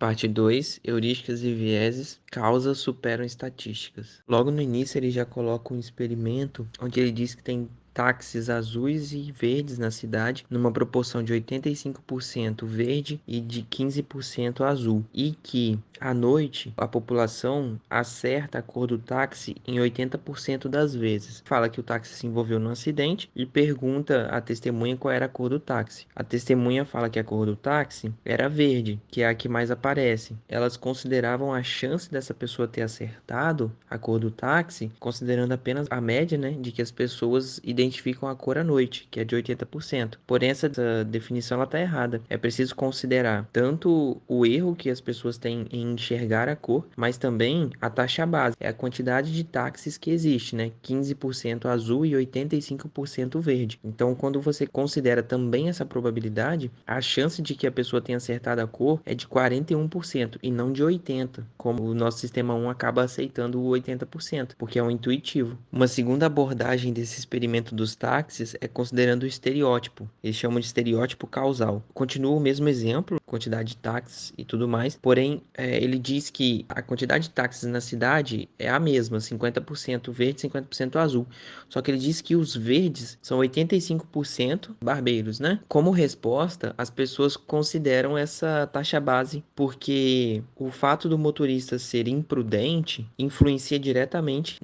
Parte 2: heurísticas e vieses, causas superam estatísticas. Logo no início ele já coloca um experimento onde ele diz que tem táxis azuis e verdes na cidade, numa proporção de 85% verde e de 15% azul, e que à noite a população acerta a cor do táxi em 80% das vezes. Fala que o táxi se envolveu num acidente e pergunta à testemunha qual era a cor do táxi. A testemunha fala que a cor do táxi era verde, que é a que mais aparece. Elas consideravam a chance dessa pessoa ter acertado a cor do táxi, considerando apenas a média, né, de que as pessoas identificam a cor à noite, que é de 80%. Porém, essa definição ela está errada. É preciso considerar tanto o erro que as pessoas têm em enxergar a cor, mas também a taxa base, é a quantidade de táxis que existe, né? 15% azul e 85% verde. Então, quando você considera também essa probabilidade, a chance de que a pessoa tenha acertado a cor é de 41% e não de 80%, como o nosso sistema 1 acaba aceitando o 80%, porque é um intuitivo. Uma segunda abordagem desse experimento dos táxis é considerando o estereótipo. Eles chamam de estereótipo causal. Continua o mesmo exemplo, quantidade de táxis e tudo mais, porém, ele diz que a quantidade de táxis na cidade é a mesma, 50% verde, 50% azul. Só que ele diz que os verdes são 85% barbeiros, né? Como resposta, as pessoas consideram essa taxa base porque o fato do motorista ser imprudente influencia diretamente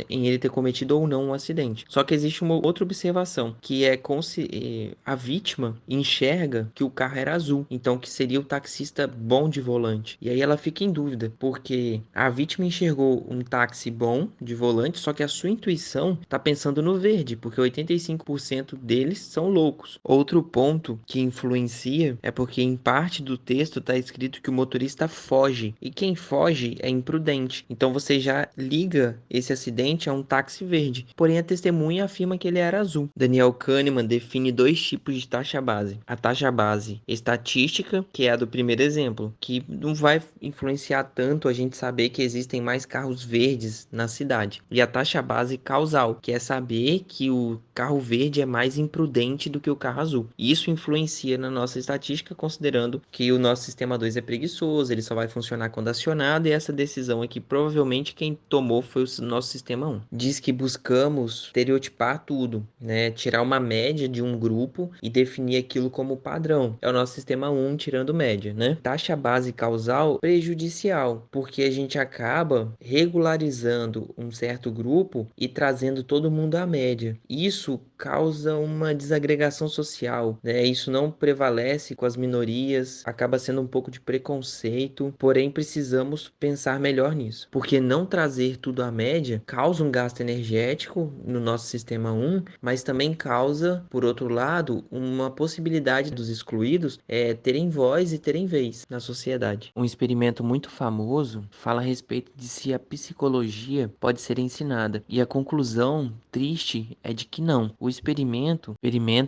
em ele ter cometido ou não um acidente. Só que existe uma outra observação, que é a vítima enxerga que o carro era azul, então que seria o taxista bom de volante. E aí ela fica em dúvida, porque a vítima enxergou um táxi bom de volante, só que a sua intuição está pensando no verde, porque 85% deles são loucos. Outro ponto que influencia é porque em parte do texto está escrito que o motorista foge, e quem foge é imprudente. Então você já liga esse acidente a um táxi verde. Porém, a testemunha afirma que ele era azul. Daniel Kahneman define dois tipos de taxa base. A taxa base estatística, que é a do primeiro exemplo, que não vai influenciar tanto a gente saber que existem mais carros verdes na cidade. E a taxa base causal, que é saber que o carro verde é mais imprudente do que o carro azul. Isso influencia na nossa estatística, considerando que o nosso sistema 2 é preguiçoso, ele só vai funcionar quando acionado, e essa decisão aqui provavelmente quem tomou foi o nosso sistema 1. Diz que buscamos estereotipar tudo, né? Tirar uma média de um grupo e definir aquilo como padrão. É o nosso sistema 1 tirando média, né? Taxa base causal prejudicial, porque a gente acaba regularizando um certo grupo e trazendo todo mundo à média. Isso causa uma desagregação social, né? Isso não prevalece com as minorias, acaba sendo um pouco de preconceito, porém precisamos pensar melhor nisso, porque não trazer tudo à média causa um gasto energético no nosso sistema 1, mas também causa, por outro lado, uma possibilidade dos excluídos terem voz e terem vez na sociedade. Um experimento muito famoso fala a respeito de se a psicologia pode ser ensinada, e a conclusão triste é de que não. O experimento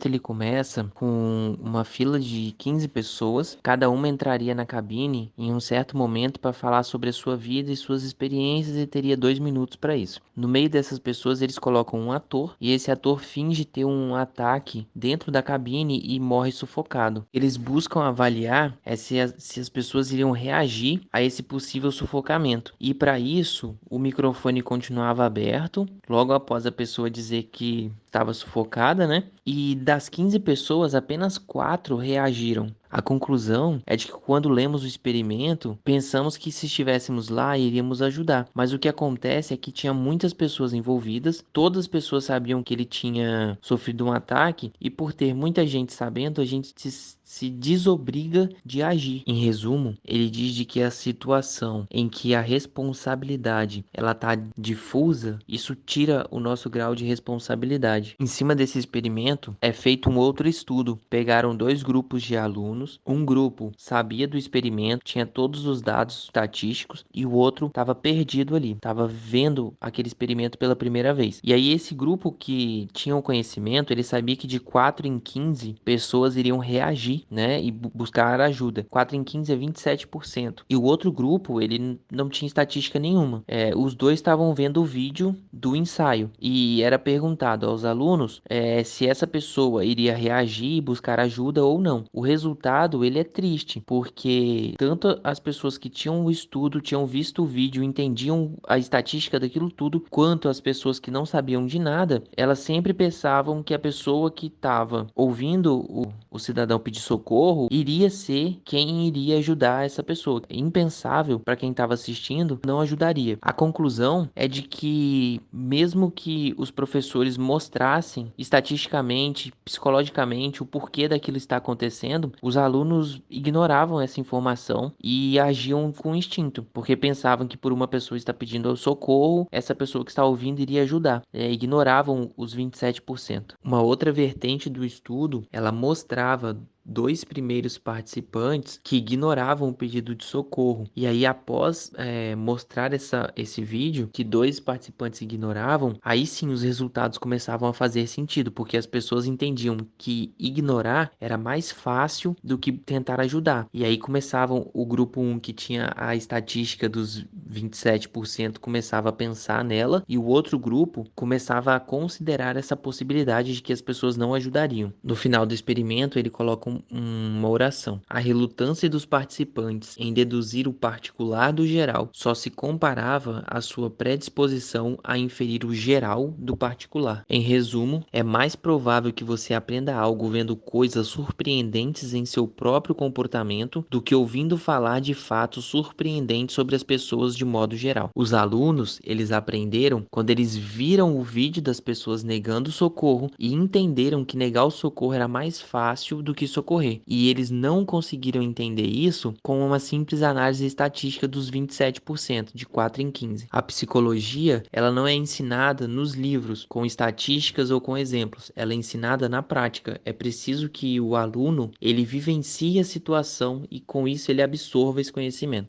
ele começa com uma fila de 15 pessoas, cada uma entraria na cabine em um certo momento para falar sobre a sua vida e suas experiências e teria 2 minutos para isso. No meio dessas pessoas eles colocam um ator e esse ator finge ter um ataque dentro da cabine e morre sufocado. Eles buscam avaliar se as pessoas iriam reagir a esse possível sufocamento, e para isso o microfone continuava aberto logo após a pessoa dizer que estava sufocada, né? E das 15 pessoas, apenas 4 reagiram. A conclusão é de que quando lemos o experimento, pensamos que se estivéssemos lá, iríamos ajudar. Mas o que acontece é que tinha muitas pessoas envolvidas, todas as pessoas sabiam que ele tinha sofrido um ataque, e por ter muita gente sabendo, a gente se desobriga de agir. Em resumo, ele diz de que a situação em que a responsabilidade ela tá difusa, isso tira o nosso grau de responsabilidade. Em cima desse experimento, é feito um outro estudo. Pegaram 2 grupos de alunos. Um grupo sabia do experimento, tinha todos os dados estatísticos, e o outro estava perdido ali, estava vendo aquele experimento pela primeira vez. E aí esse grupo que tinha o conhecimento, ele sabia que de 4 em 15 pessoas iriam reagir, né, e buscar ajuda. 4 em 15 é 27%. E o outro grupo, ele não tinha estatística nenhuma. Os dois estavam vendo o vídeo do ensaio e era perguntado aos alunos se essa pessoa iria reagir e buscar ajuda ou não. O resultado resultado, ele é triste, porque tanto as pessoas que tinham o estudo, tinham visto o vídeo, entendiam a estatística daquilo tudo, quanto as pessoas que não sabiam de nada, elas sempre pensavam que a pessoa que estava ouvindo o cidadão pedir socorro iria ser quem iria ajudar essa pessoa. Impensável para quem estava assistindo, não ajudaria. A conclusão é de que, mesmo que os professores mostrassem estatisticamente, psicologicamente, o porquê daquilo está acontecendo, os alunos ignoravam essa informação e agiam com instinto, porque pensavam que por uma pessoa estar pedindo socorro, essa pessoa que está ouvindo iria ajudar. Ignoravam os 27%. Uma outra vertente do estudo, ela mostrava dois primeiros participantes que ignoravam o pedido de socorro. E aí, após mostrar esse vídeo que dois participantes ignoravam, aí sim os resultados começavam a fazer sentido, porque as pessoas entendiam que ignorar era mais fácil do que tentar ajudar. E aí começavam, o grupo 1 que tinha a estatística dos 27% começava a pensar nela, e o outro grupo começava a considerar essa possibilidade de que as pessoas não ajudariam. No final do experimento, ele coloca uma oração. A relutância dos participantes em deduzir o particular do geral só se comparava à sua predisposição a inferir o geral do particular. Em resumo, é mais provável que você aprenda algo vendo coisas surpreendentes em seu próprio comportamento do que ouvindo falar de fatos surpreendentes sobre as pessoas de modo geral. Os alunos, eles aprenderam quando eles viram o vídeo das pessoas negando socorro e entenderam que negar o socorro era mais fácil do que socorrer. E eles não conseguiram entender isso com uma simples análise estatística dos 27%, de 4 em 15. A psicologia, ela não é ensinada nos livros, com estatísticas ou com exemplos. Ela é ensinada na prática. É preciso que o aluno, ele vivencie a situação e com isso ele absorva esse conhecimento.